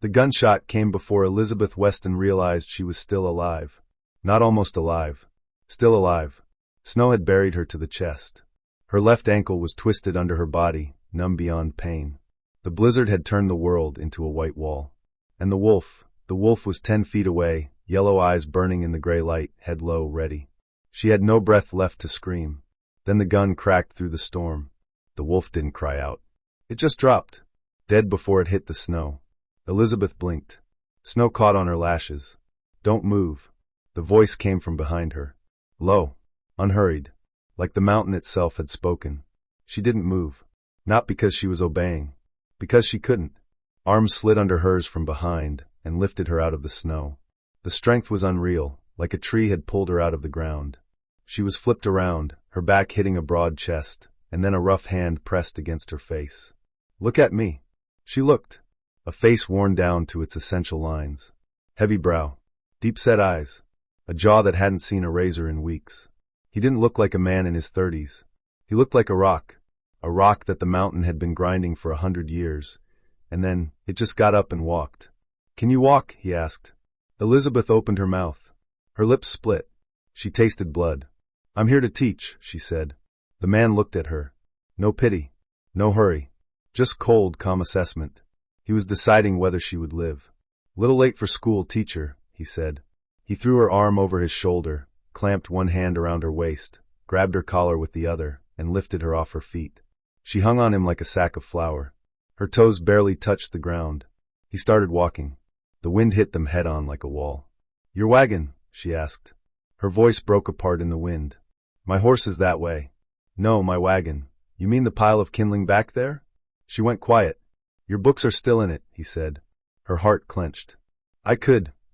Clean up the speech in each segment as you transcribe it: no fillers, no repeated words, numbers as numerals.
The gunshot came before Elizabeth Weston realized she was still alive. Not almost alive. Still alive. Snow had buried her to the chest. Her left ankle was twisted under her body, numb beyond pain. The blizzard had turned the world into a white wall. And the wolf was 10 feet away, yellow eyes burning in the gray light, head low, ready. She had no breath left to scream. Then the gun cracked through the storm. The wolf didn't cry out. It just dropped, dead before it hit the snow. Elizabeth blinked. Snow caught on her lashes. Don't move. The voice came from behind her. Low, unhurried, like the mountain itself had spoken. She didn't move. Not because she was obeying. Because she couldn't. Arms slid under hers from behind and lifted her out of the snow. The strength was unreal, like a tree had pulled her out of the ground. She was flipped around, her back hitting a broad chest, and then a rough hand pressed against her face. Look at me. She looked. A face worn down to its essential lines. Heavy brow. Deep-set eyes. A jaw that hadn't seen a razor in weeks. He didn't look like a man in his 30s. He looked like a rock that the mountain had been grinding for 100 years, and then it just got up and walked. Can you walk? He asked. Elizabeth opened her mouth. Her lips split. She tasted blood. I'm here to teach, she said. The man looked at her. No pity. No hurry. Just cold, calm assessment. He was deciding whether she would live. Little late for school, teacher, he said. He threw her arm over his shoulder, clamped one hand around her waist, grabbed her collar with the other, and lifted her off her feet. She hung on him like a sack of flour. Her toes barely touched the ground. He started walking. The wind hit them head-on like a wall. Your wagon? She asked. Her voice broke apart in the wind. My horse is that way. No, my wagon. You mean the pile of kindling back there? She went quiet. Your books are still in it, he said. Her heart clenched.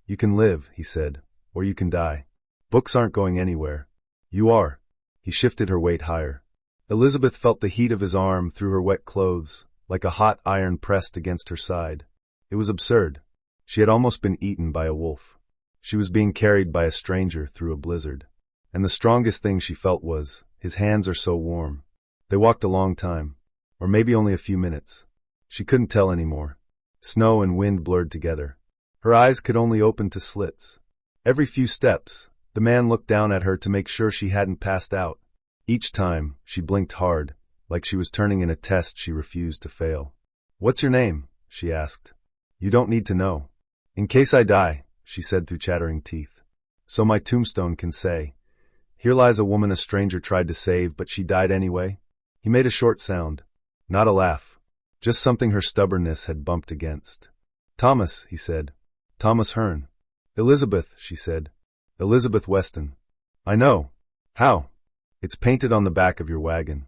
You can live, he said, or you can die. Books aren't going anywhere. You are. He shifted her weight higher. Elizabeth felt the heat of his arm through her wet clothes, like a hot iron pressed against her side. It was absurd. She had almost been eaten by a wolf. She was being carried by a stranger through a blizzard. And the strongest thing she felt was, his hands are so warm. They walked a long time. Or maybe only a few minutes. She couldn't tell anymore. Snow and wind blurred together. Her eyes could only open to slits. Every few steps, the man looked down at her to make sure she hadn't passed out. Each time, she blinked hard, like she was turning in a test she refused to fail. What's your name? She asked. You don't need to know. In case I die, she said through chattering teeth. So my tombstone can say, here lies a woman a stranger tried to save, but she died anyway. He made a short sound. Not a laugh. Just something her stubbornness had bumped against. Thomas, he said. Thomas Hearn. Elizabeth, she said. Elizabeth Weston. I know. How? It's painted on the back of your wagon.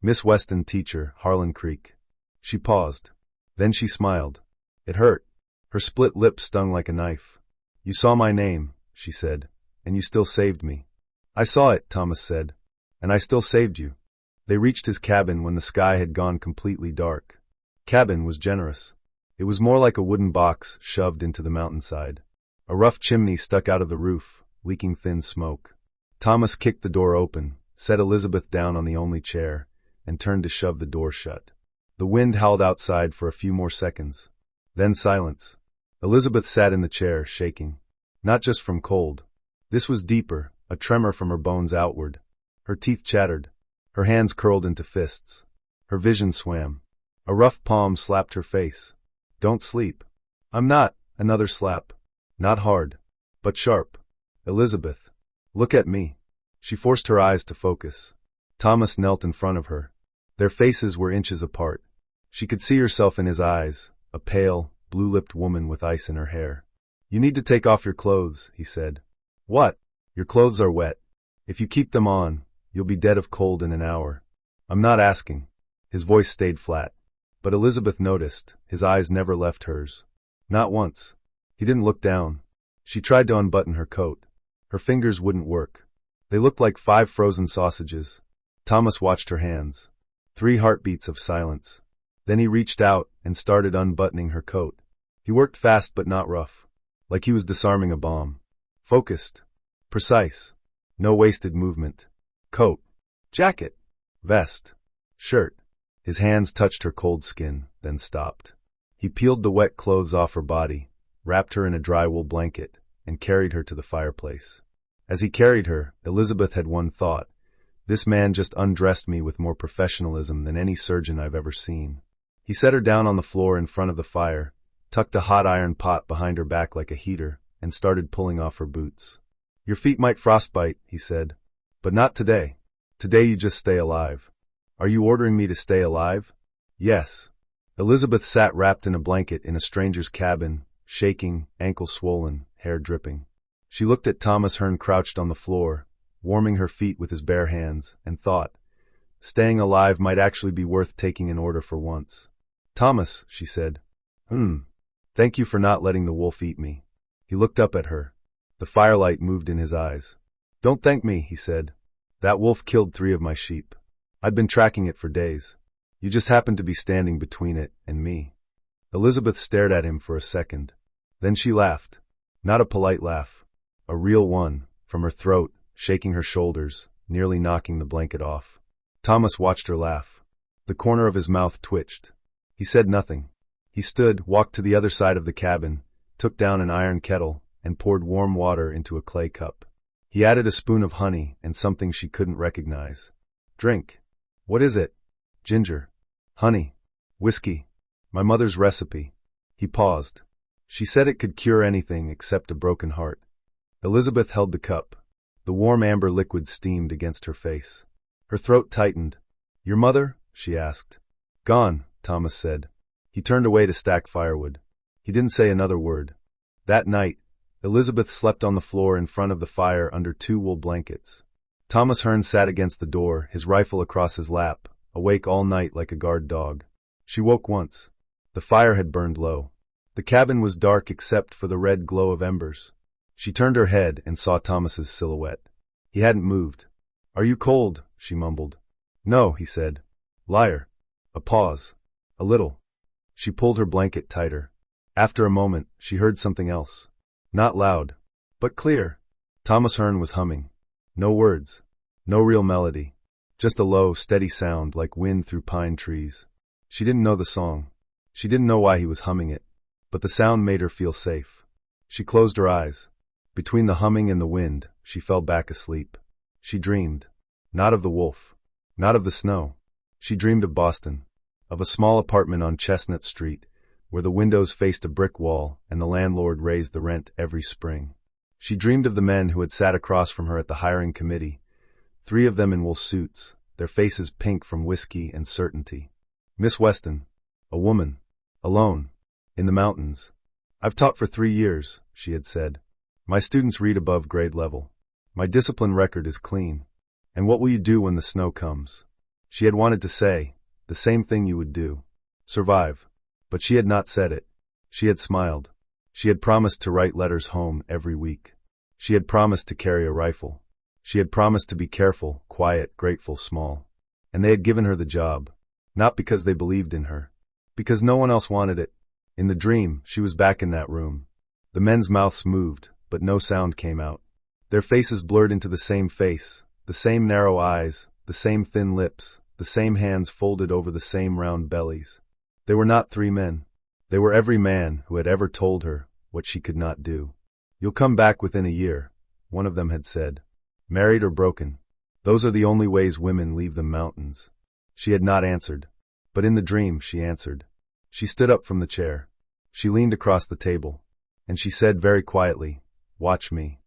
Miss Weston, teacher, Harlan Creek. She paused. Then she smiled. It hurt. Her split lips stung like a knife. You saw my name, she said, and you still saved me. I saw it, Thomas said, and I still saved you. They reached his cabin when the sky had gone completely dark. Cabin was generous. It was more like a wooden box shoved into the mountainside. A rough chimney stuck out of the roof, leaking thin smoke. Thomas kicked the door open, set Elizabeth down on the only chair, and turned to shove the door shut. The wind howled outside for a few more seconds. Then silence. Elizabeth sat in the chair, shaking. Not just from cold. This was deeper, a tremor from her bones outward. Her teeth chattered. Her hands curled into fists. Her vision swam. A rough palm slapped her face. Don't sleep. I'm not. Another slap. Not hard. But sharp. Elizabeth. Look at me. She forced her eyes to focus. Thomas knelt in front of her. Their faces were inches apart. She could see herself in his eyes, a pale, blue-lipped woman with ice in her hair. You need to take off your clothes, he said. What? Your clothes are wet. If you keep them on, you'll be dead of cold in an hour. I'm not asking. His voice stayed flat. But Elizabeth noticed, his eyes never left hers. Not once. He didn't look down. She tried to unbutton her coat. Her fingers wouldn't work. They looked like 5 frozen sausages. Thomas watched her hands. 3 heartbeats of silence. Then he reached out and started unbuttoning her coat. He worked fast but not rough. Like he was disarming a bomb. Focused. Precise. No wasted movement. Coat. Jacket. Vest. Shirt. His hands touched her cold skin, then stopped. He peeled the wet clothes off her body, wrapped her in a dry wool blanket, and carried her to the fireplace. As he carried her, Elizabeth had one thought. This man just undressed me with more professionalism than any surgeon I've ever seen. He set her down on the floor in front of the fire, tucked a hot iron pot behind her back like a heater, and started pulling off her boots. Your feet might frostbite, he said. But not today. Today you just stay alive. Are you ordering me to stay alive? Yes. Elizabeth sat wrapped in a blanket in a stranger's cabin, shaking, ankle swollen, hair dripping. She looked at Thomas Hearn crouched on the floor, warming her feet with his bare hands, and thought, staying alive might actually be worth taking an order for once. Thomas, she said. Thank you for not letting the wolf eat me. He looked up at her. The firelight moved in his eyes. Don't thank me, he said. That wolf killed 3 of my sheep. I'd been tracking it for days. You just happened to be standing between it and me. Elizabeth stared at him for a second. Then she laughed. Not a polite laugh. A real one, from her throat, shaking her shoulders, nearly knocking the blanket off. Thomas watched her laugh. The corner of his mouth twitched. He said nothing. He stood, walked to the other side of the cabin, took down an iron kettle, and poured warm water into a clay cup. He added a spoon of honey and something she couldn't recognize. Drink. What is it? Ginger. Honey. Whiskey. My mother's recipe. He paused. She said it could cure anything except a broken heart. Elizabeth held the cup. The warm amber liquid steamed against her face. Her throat tightened. Your mother? She asked. Gone, Thomas said. He turned away to stack firewood. He didn't say another word. That night, Elizabeth slept on the floor in front of the fire under 2 wool blankets. Thomas Hearn sat against the door, his rifle across his lap, awake all night like a guard dog. She woke once. The fire had burned low. The cabin was dark except for the red glow of embers. She turned her head and saw Thomas's silhouette. He hadn't moved. Are you cold? She mumbled. No, he said. Liar. A pause. A little. She pulled her blanket tighter. After a moment, she heard something else. Not loud, but clear. Thomas Hearn was humming. No words. No real melody. Just a low, steady sound like wind through pine trees. She didn't know the song. She didn't know why he was humming it. But the sound made her feel safe. She closed her eyes. Between the humming and the wind, she fell back asleep. She dreamed. Not of the wolf. Not of the snow. She dreamed of Boston. Of a small apartment on Chestnut Street, where the windows faced a brick wall and the landlord raised the rent every spring. She dreamed of the men who had sat across from her at the hiring committee, 3 of them in wool suits, their faces pink from whiskey and certainty. Miss Weston. A woman. Alone. In the mountains. I've taught for 3 years, she had said. My students read above grade level. My discipline record is clean. And what will you do when the snow comes? She had wanted to say, the same thing you would do. Survive. But she had not said it. She had smiled. She had promised to write letters home every week. She had promised to carry a rifle. She had promised to be careful, quiet, grateful, small. And they had given her the job. Not because they believed in her. Because no one else wanted it. In the dream, she was back in that room. The men's mouths moved, but no sound came out. Their faces blurred into the same face, the same narrow eyes, the same thin lips, the same hands folded over the same round bellies. They were not 3 men. They were every man who had ever told her what she could not do. You'll come back within a year, one of them had said. Married or broken. Those are the only ways women leave the mountains. She had not answered. But in the dream, she answered. She stood up from the chair. She leaned across the table. And she said very quietly, watch me.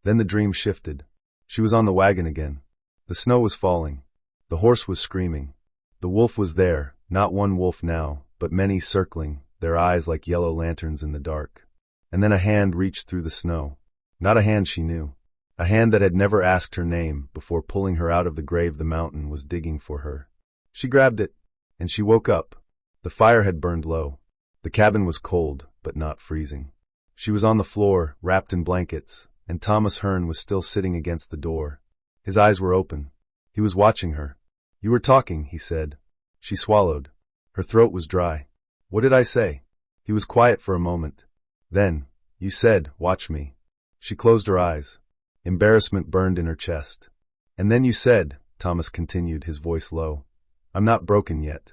Then the dream shifted. She was on the wagon again. The snow was falling. The horse was screaming. The wolf was there, not one wolf now, but many circling, their eyes like yellow lanterns in the dark. And then a hand reached through the snow. Not a hand she knew. A hand that had never asked her name before pulling her out of the grave the mountain was digging for her. She grabbed it, and she woke up. The fire had burned low. The cabin was cold, but not freezing. She was on the floor, wrapped in blankets, and Thomas Hearn was still sitting against the door. His eyes were open. He was watching her. You were talking, he said. She swallowed. Her throat was dry. What did I say? He was quiet for a moment. Then, you said, watch me. She closed her eyes. Embarrassment burned in her chest. And then you said, Thomas continued, his voice low, I'm not broken yet.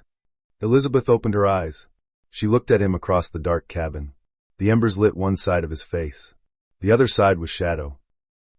Elizabeth opened her eyes. She looked at him across the dark cabin. The embers lit one side of his face. The other side was shadow.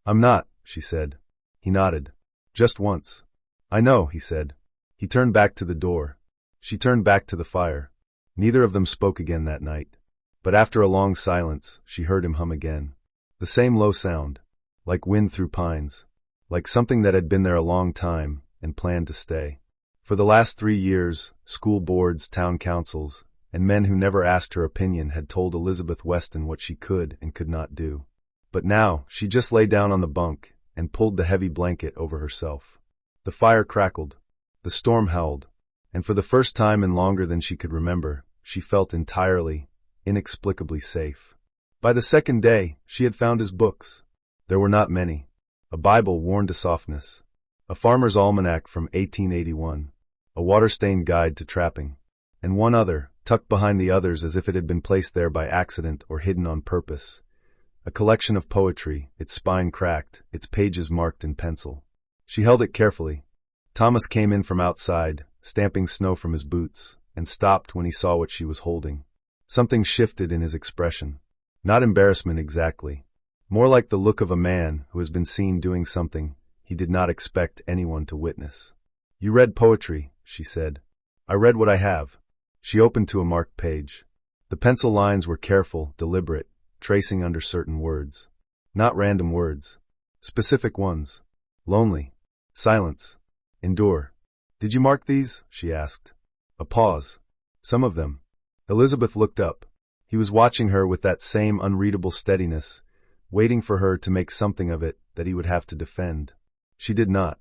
"I'm not," she said. He nodded. "Just once." "I know," he said. He turned back to the door. She turned back to the fire. Neither of them spoke again that night. But after a long silence, she heard him hum again. The same low sound, like wind through pines, like something that had been there a long time and planned to stay. For the last 3 years, school boards, town councils, and men who never asked her opinion had told Elizabeth Weston what she could and could not do. But now, she just lay down on the bunk and pulled the heavy blanket over herself. The fire crackled. The storm howled. And for the first time in longer than she could remember, she felt entirely, inexplicably safe. By the second day, she had found his books. There were not many. A Bible worn to softness. A farmer's almanac from 1881. A water-stained guide to trapping. And one other, tucked behind the others as if it had been placed there by accident or hidden on purpose. A collection of poetry, its spine cracked, its pages marked in pencil. She held it carefully. Thomas came in from outside, stamping snow from his boots, and stopped when he saw what she was holding. Something shifted in his expression. Not embarrassment exactly. More like the look of a man who has been seen doing something he did not expect anyone to witness. "You read poetry," she said. "I read what I have." She opened to a marked page. The pencil lines were careful, deliberate, tracing under certain words. Not random words. Specific ones. Lonely. Silence. Endure. "Did you mark these?" she asked. A pause. "Some of them." Elizabeth looked up. He was watching her with that same unreadable steadiness, waiting for her to make something of it that he would have to defend. She did not.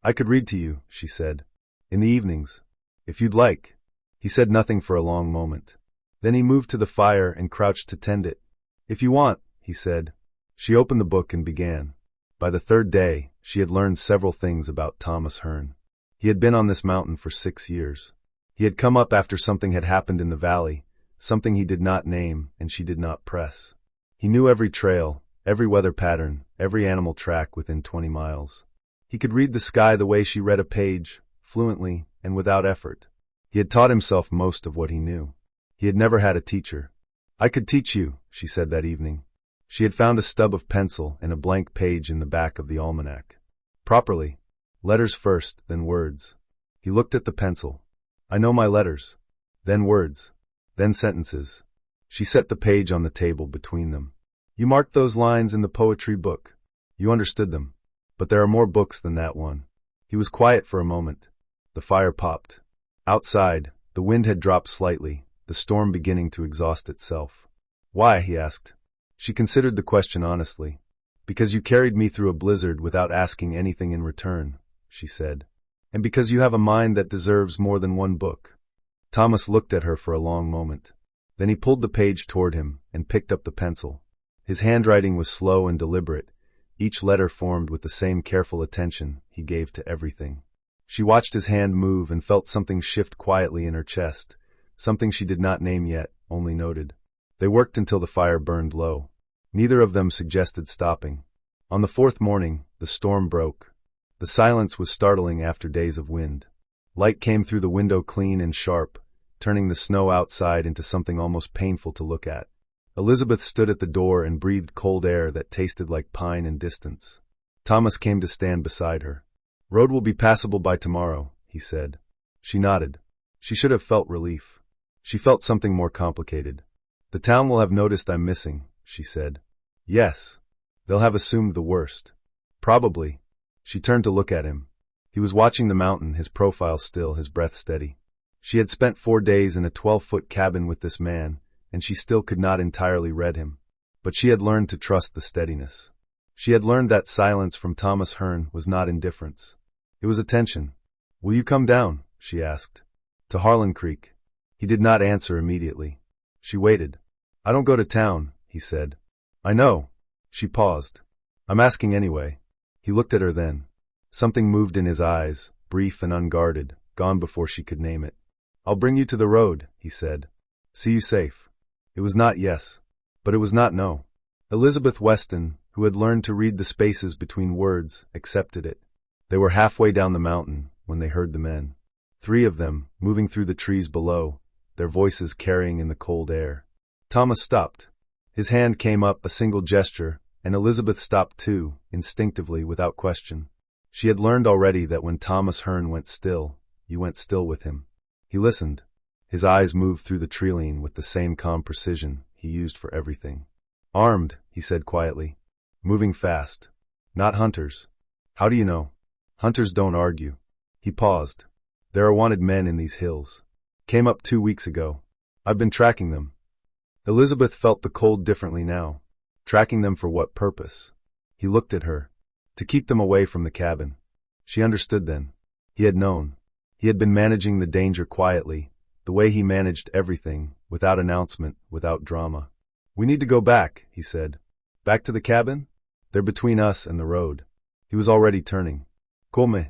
"I could read to you," she said. "In the evenings. If you'd like." He said nothing for a long moment. Then he moved to the fire and crouched to tend it. "If you want," he said. She opened the book and began. By the third day, she had learned several things about Thomas Hearn. He had been on this mountain for 6 years. He had come up after something had happened in the valley, something he did not name and she did not press. He knew every trail, every weather pattern, every animal track within 20 miles. He could read the sky the way she read a page, fluently and without effort. He had taught himself most of what he knew. He had never had a teacher. "I could teach you," she said that evening. She had found a stub of pencil and a blank page in the back of the almanac. Properly. Letters first, then words. He looked at the pencil. "I know my letters." Then words. Then sentences. She set the page on the table between them. "You marked those lines in the poetry book. You understood them. But there are more books than that one." He was quiet for a moment. The fire popped. Outside, the wind had dropped slightly, the storm beginning to exhaust itself. "Why?" he asked. She considered the question honestly. "Because you carried me through a blizzard without asking anything in return," she said. "And because you have a mind that deserves more than one book." Thomas looked at her for a long moment. Then he pulled the page toward him and picked up the pencil. His handwriting was slow and deliberate, each letter formed with the same careful attention he gave to everything. She watched his hand move and felt something shift quietly in her chest, something she did not name yet, only noted. They worked until the fire burned low. Neither of them suggested stopping. On the 4th morning, the storm broke. The silence was startling after days of wind. Light came through the window clean and sharp, turning the snow outside into something almost painful to look at. Elizabeth stood at the door and breathed cold air that tasted like pine and distance. Thomas came to stand beside her. "Road will be passable by tomorrow," he said. She nodded. She should have felt relief. She felt something more complicated. "The town will have noticed I'm missing," she said. "Yes. They'll have assumed the worst." "Probably." She turned to look at him. He was watching the mountain, his profile still, his breath steady. She had spent 4 days in a 12-foot cabin with this man, and she still could not entirely read him. But she had learned to trust the steadiness. She had learned that silence from Thomas Hearn was not indifference. It was attention. "Will you come down?" she asked. "To Harlan Creek." He did not answer immediately. She waited. "I don't go to town," he said. "I know." She paused. "I'm asking anyway." He looked at her then. Something moved in his eyes, brief and unguarded, gone before she could name it. "I'll bring you to the road," he said. "See you safe." It was not yes, but it was not no. Elizabeth Weston, who had learned to read the spaces between words, accepted it. They were halfway down the mountain when they heard the men. 3 of them, moving through the trees below, their voices carrying in the cold air. Thomas stopped. His hand came up, a single gesture, and Elizabeth stopped too, instinctively, without question. She had learned already that when Thomas Hearn went still, you went still with him. He listened. His eyes moved through the treeline with the same calm precision he used for everything. "Armed," he said quietly. "Moving fast. Not hunters." "How do you know?" "Hunters don't argue." He paused. "There are wanted men in these hills. Came up 2 weeks ago. I've been tracking them." Elizabeth felt the cold differently now. Tracking them for what purpose? He looked at her. To keep them away from the cabin. She understood then. He had known. He had been managing the danger quietly, the way he managed everything, without announcement, without drama. "We need to go back," he said. "Back to the cabin? They're between us and the road." He was already turning. "Come."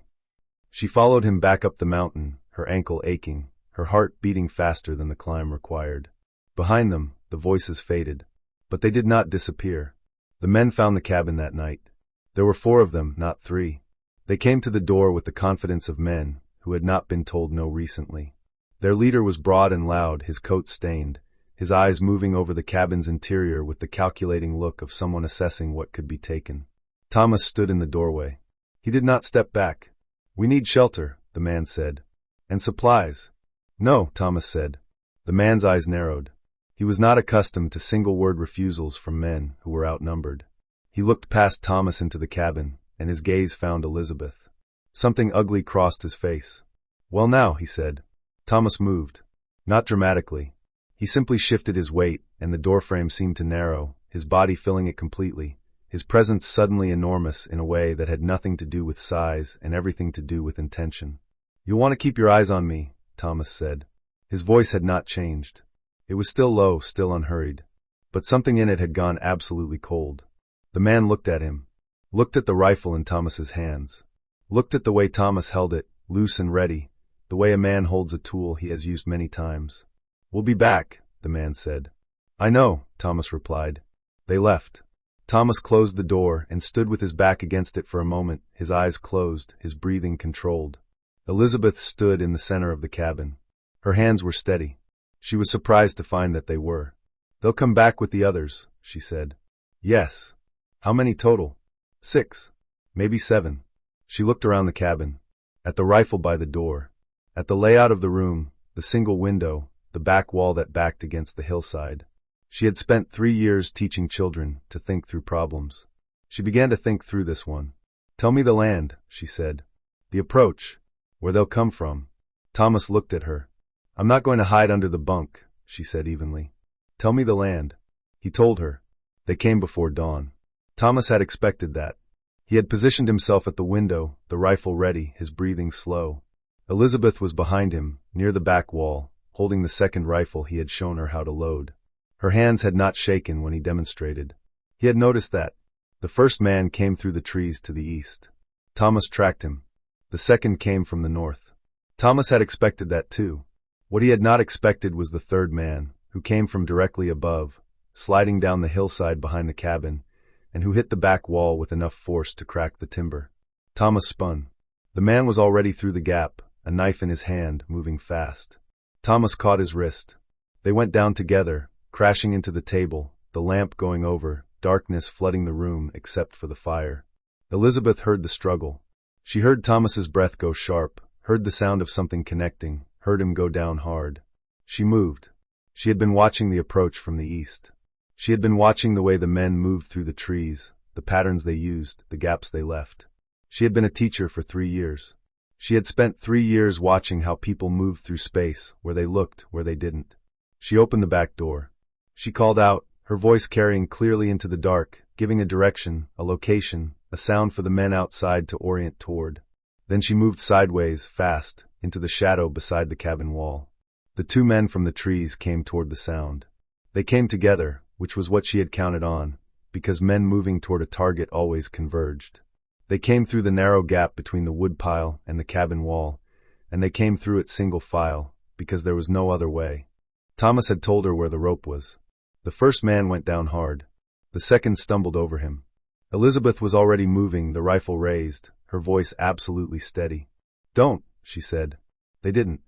She followed him back up the mountain, her ankle aching, her heart beating faster than the climb required. Behind them, the voices faded. But they did not disappear. The men found the cabin that night. There were 4 of them, not 3. They came to the door with the confidence of men who had not been told no recently. Their leader was broad and loud, his coat stained, his eyes moving over the cabin's interior with the calculating look of someone assessing what could be taken. Thomas stood in the doorway. He did not step back. "We need shelter," the man said. "And supplies." "No," Thomas said. The man's eyes narrowed. He was not accustomed to single-word refusals from men who were outnumbered. He looked past Thomas into the cabin, and his gaze found Elizabeth. Something ugly crossed his face. "Well now," he said. Thomas moved. Not dramatically. He simply shifted his weight, and the doorframe seemed to narrow, his body filling it completely, his presence suddenly enormous in a way that had nothing to do with size and everything to do with intention. "You'll want to keep your eyes on me," Thomas said. His voice had not changed. It was still low, still unhurried. But something in it had gone absolutely cold. The man looked at him. Looked at the rifle in Thomas's hands. Looked at the way Thomas held it, loose and ready, the way a man holds a tool he has used many times. "We'll be back," the man said. "I know," Thomas replied. They left. Thomas closed the door and stood with his back against it for a moment, his eyes closed, his breathing controlled. Elizabeth stood in the center of the cabin. Her hands were steady. She was surprised to find that they were. "They'll come back with the others," she said. "Yes." "How many total?" 6. Maybe 7. She looked around the cabin. At the rifle by the door. At the layout of the room, the single window, the back wall that backed against the hillside. She had spent 3 years teaching children to think through problems. She began to think through this one. "Tell me the land," she said. "The approach. Where they'll come from." Thomas looked at her. "I'm not going to hide under the bunk," she said evenly. "Tell me the land." He told her. They came before dawn. Thomas had expected that. He had positioned himself at the window, the rifle ready, his breathing slow. Elizabeth was behind him, near the back wall, holding the second rifle he had shown her how to load. Her hands had not shaken when he demonstrated. He had noticed that. The first man came through the trees to the east. Thomas tracked him. The second came from the north. Thomas had expected that too. What he had not expected was the third man, who came from directly above, sliding down the hillside behind the cabin, and who hit the back wall with enough force to crack the timber. Thomas spun. The man was already through the gap, a knife in his hand, moving fast. Thomas caught his wrist. They went down together, crashing into the table, the lamp going over, darkness flooding the room except for the fire. Elizabeth heard the struggle. She heard Thomas's breath go sharp, heard the sound of something connecting, heard him go down hard. She moved. She had been watching the approach from the east. She had been watching the way the men moved through the trees, the patterns they used, the gaps they left. She had been a teacher for 3 years. She had spent 3 years watching how people moved through space, where they looked, where they didn't. She opened the back door. She called out, her voice carrying clearly into the dark, giving a direction, a location, a sound for the men outside to orient toward. Then she moved sideways, fast, into the shadow beside the cabin wall. The 2 men from the trees came toward the sound. They came together, which was what she had counted on, because men moving toward a target always converged. They came through the narrow gap between the woodpile and the cabin wall, and they came through it single file, because there was no other way. Thomas had told her where the rope was. The first man went down hard. The second stumbled over him. Elizabeth was already moving, the rifle raised, her voice absolutely steady. "Don't," she said. They didn't.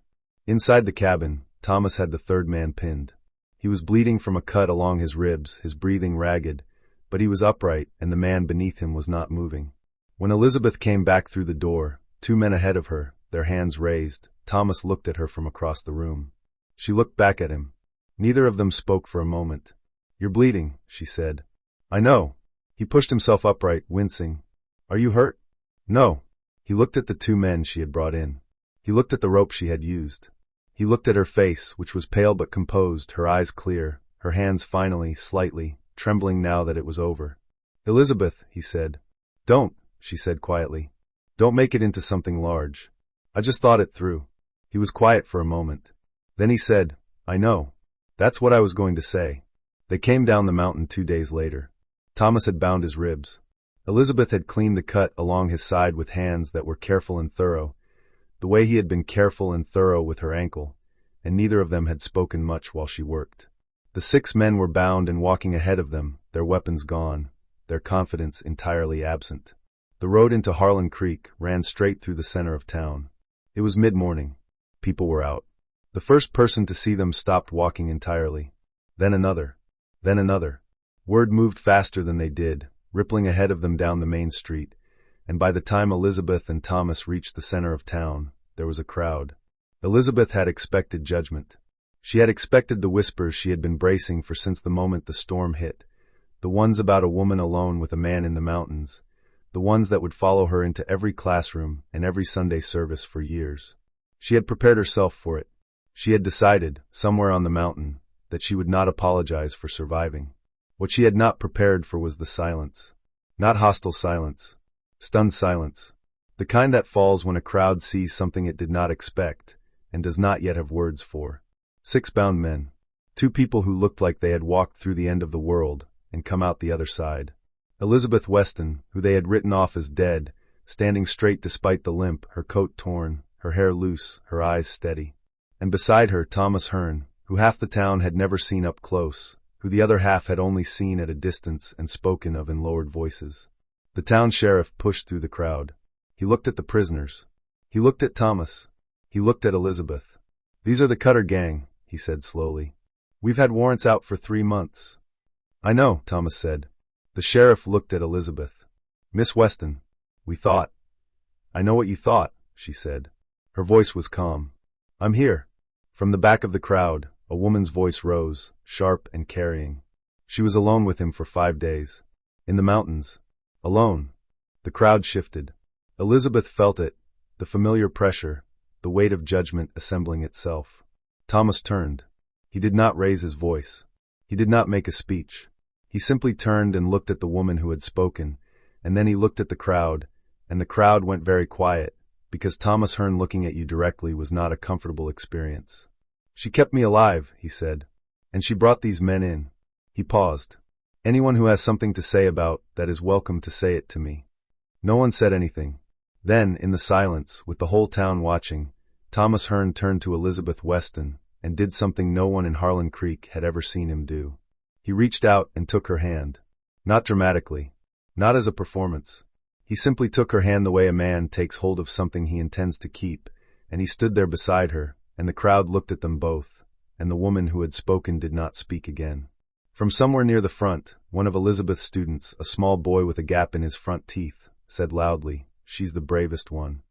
Inside the cabin, Thomas had the third man pinned. He was bleeding from a cut along his ribs, his breathing ragged, but he was upright, and the man beneath him was not moving. When Elizabeth came back through the door, 2 men ahead of her, their hands raised, Thomas looked at her from across the room. She looked back at him. Neither of them spoke for a moment. "You're bleeding," she said. "I know." He pushed himself upright, wincing. "Are you hurt?" "No." He looked at the 2 men she had brought in. He looked at the rope she had used. He looked at her face, which was pale but composed, her eyes clear, her hands finally, slightly, trembling now that it was over. "Elizabeth," he said. "Don't," she said quietly. "Don't make it into something large. I just thought it through." He was quiet for a moment. Then he said, "I know. That's what I was going to say." They came down the mountain 2 days later. Thomas had bound his ribs. Elizabeth had cleaned the cut along his side with hands that were careful and thorough, the way he had been careful and thorough with her ankle, and neither of them had spoken much while she worked. The 6 men were bound and walking ahead of them, their weapons gone, their confidence entirely absent. The road into Harlan Creek ran straight through the center of town. It was mid-morning. People were out. The first person to see them stopped walking entirely. Then another. Then another. Word moved faster than they did, rippling ahead of them down the main street, and by the time Elizabeth and Thomas reached the center of town, there was a crowd. Elizabeth had expected judgment. She had expected the whispers she had been bracing for since the moment the storm hit, the ones about a woman alone with a man in the mountains, the ones that would follow her into every classroom and every Sunday service for years. She had prepared herself for it. She had decided, somewhere on the mountain, that she would not apologize for surviving. What she had not prepared for was the silence. Not hostile silence. Stunned silence. The kind that falls when a crowd sees something it did not expect, and does not yet have words for. 6 bound men. 2 people who looked like they had walked through the end of the world, and come out the other side. Elizabeth Weston, who they had written off as dead, standing straight despite the limp, her coat torn, her hair loose, her eyes steady. And beside her Thomas Hearn, who half the town had never seen up close, who the other half had only seen at a distance and spoken of in lowered voices. The town sheriff pushed through the crowd. He looked at the prisoners. He looked at Thomas. He looked at Elizabeth. "These are the Cutter gang," he said slowly. "We've had warrants out for 3 months. "I know," Thomas said. The sheriff looked at Elizabeth. "Miss Weston, we thought." "I know what you thought," she said. Her voice was calm. "I'm here." From the back of the crowd, a woman's voice rose, sharp and carrying. She was alone with him for 5 days. In the mountains. Alone. The crowd shifted. Elizabeth felt it, the familiar pressure, the weight of judgment assembling itself. Thomas turned. He did not raise his voice. He did not make a speech. He simply turned and looked at the woman who had spoken, and then he looked at the crowd, and the crowd went very quiet, because Thomas Hearn looking at you directly was not a comfortable experience. "She kept me alive," he said. "And she brought these men in." He paused. "Anyone who has something to say about that is welcome to say it to me." No one said anything. Then, in the silence, with the whole town watching, Thomas Hearn turned to Elizabeth Weston and did something no one in Harlan Creek had ever seen him do. He reached out and took her hand. Not dramatically. Not as a performance. He simply took her hand the way a man takes hold of something he intends to keep, and he stood there beside her, and the crowd looked at them both, and the woman who had spoken did not speak again. From somewhere near the front, one of Elizabeth's students, a small boy with a gap in his front teeth, said loudly, "She's the bravest one."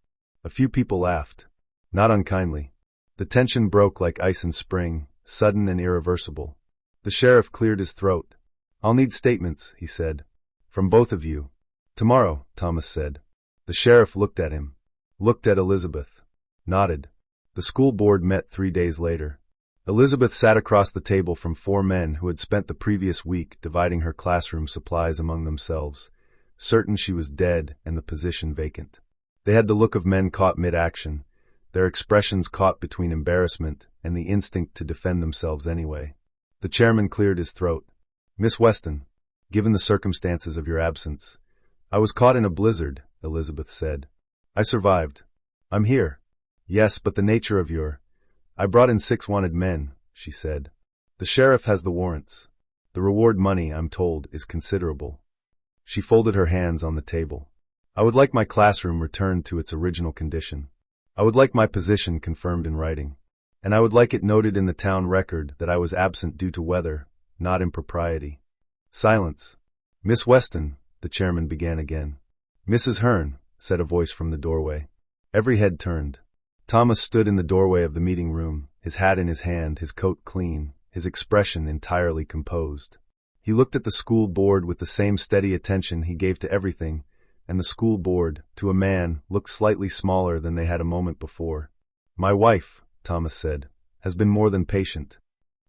A few people laughed. Not unkindly. The tension broke like ice in spring, sudden and irreversible. The sheriff cleared his throat. "I'll need statements," he said. "From both of you." "Tomorrow," Thomas said. The sheriff looked at him. Looked at Elizabeth. Nodded. The school board met 3 days later. Elizabeth sat across the table from 4 men who had spent the previous week dividing her classroom supplies among themselves, certain she was dead and the position vacant. They had the look of men caught mid-action, their expressions caught between embarrassment and the instinct to defend themselves anyway. The chairman cleared his throat. "Miss Weston, given the circumstances of your absence." "I was caught in a blizzard," Elizabeth said. "I survived. I'm here." "Yes, but the nature of your—" "I brought in 6 wanted men," she said. "The sheriff has the warrants. The reward money, I'm told, is considerable." She folded her hands on the table. "I would like my classroom returned to its original condition. I would like my position confirmed in writing." And I would like it noted in the town record that I was absent due to weather, not impropriety. Silence. Miss Weston, the chairman began again. Mrs. Hearn, said a voice from the doorway. Every head turned. Thomas stood in the doorway of the meeting room, his hat in his hand, his coat clean, his expression entirely composed. He looked at the school board with the same steady attention he gave to everything, and the school board, to a man, looked slightly smaller than they had a moment before. My wife, Thomas said, has been more than patient.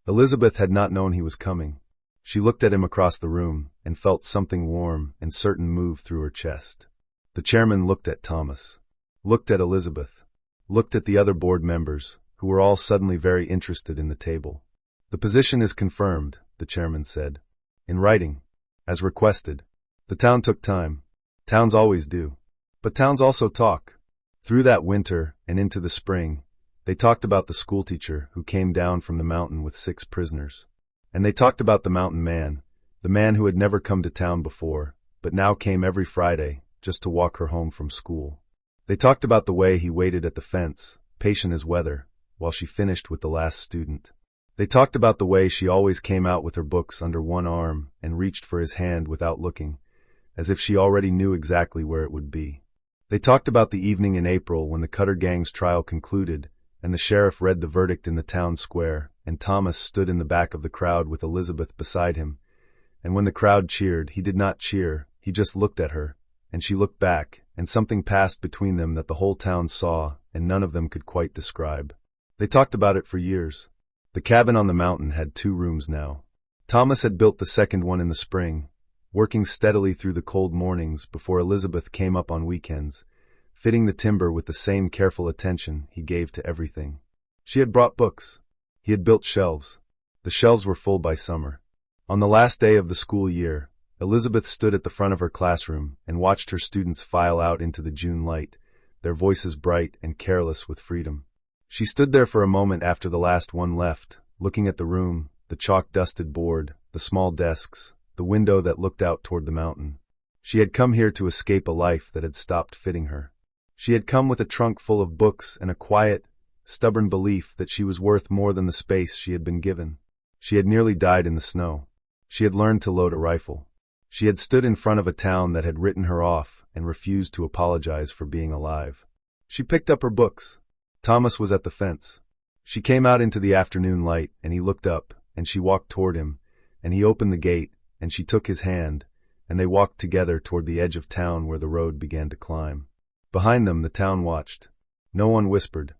Elizabeth had not known he was coming. She looked at him across the room and felt something warm and certain move through her chest. The chairman looked at Thomas, looked at Elizabeth, looked at the other board members, who were all suddenly very interested in the table. The position is confirmed, the chairman said. In writing, as requested. The town took time. Towns always do. But towns also talk. Through that winter and into the spring, they talked about the schoolteacher who came down from the mountain with 6 prisoners. And they talked about the mountain man, the man who had never come to town before, but now came every Friday just to walk her home from school. They talked about the way he waited at the fence, patient as weather, while she finished with the last student. They talked about the way she always came out with her books under one arm and reached for his hand without looking, as if she already knew exactly where it would be. They talked about the evening in April when the Cutter gang's trial concluded and the sheriff read the verdict in the town square, and Thomas stood in the back of the crowd with Elizabeth beside him. And when the crowd cheered, he did not cheer, he just looked at her, and she looked back, and something passed between them that the whole town saw and none of them could quite describe. They talked about it for years. The cabin on the mountain had 2 rooms now. Thomas had built the second one in the spring, working steadily through the cold mornings before Elizabeth came up on weekends, fitting the timber with the same careful attention he gave to everything. She had brought books. He had built shelves. The shelves were full by summer. On the last day of the school year, Elizabeth stood at the front of her classroom and watched her students file out into the June light, their voices bright and careless with freedom. She stood there for a moment after the last one left, looking at the room, the chalk-dusted board, the small desks, the window that looked out toward the mountain. She had come here to escape a life that had stopped fitting her. She had come with a trunk full of books and a quiet, stubborn belief that she was worth more than the space she had been given. She had nearly died in the snow. She had learned to load a rifle. She had stood in front of a town that had written her off and refused to apologize for being alive. She picked up her books. Thomas was at the fence. She came out into the afternoon light, and he looked up, and she walked toward him, and he opened the gate, and she took his hand, and they walked together toward the edge of town where the road began to climb. Behind them, the town watched. No one whispered.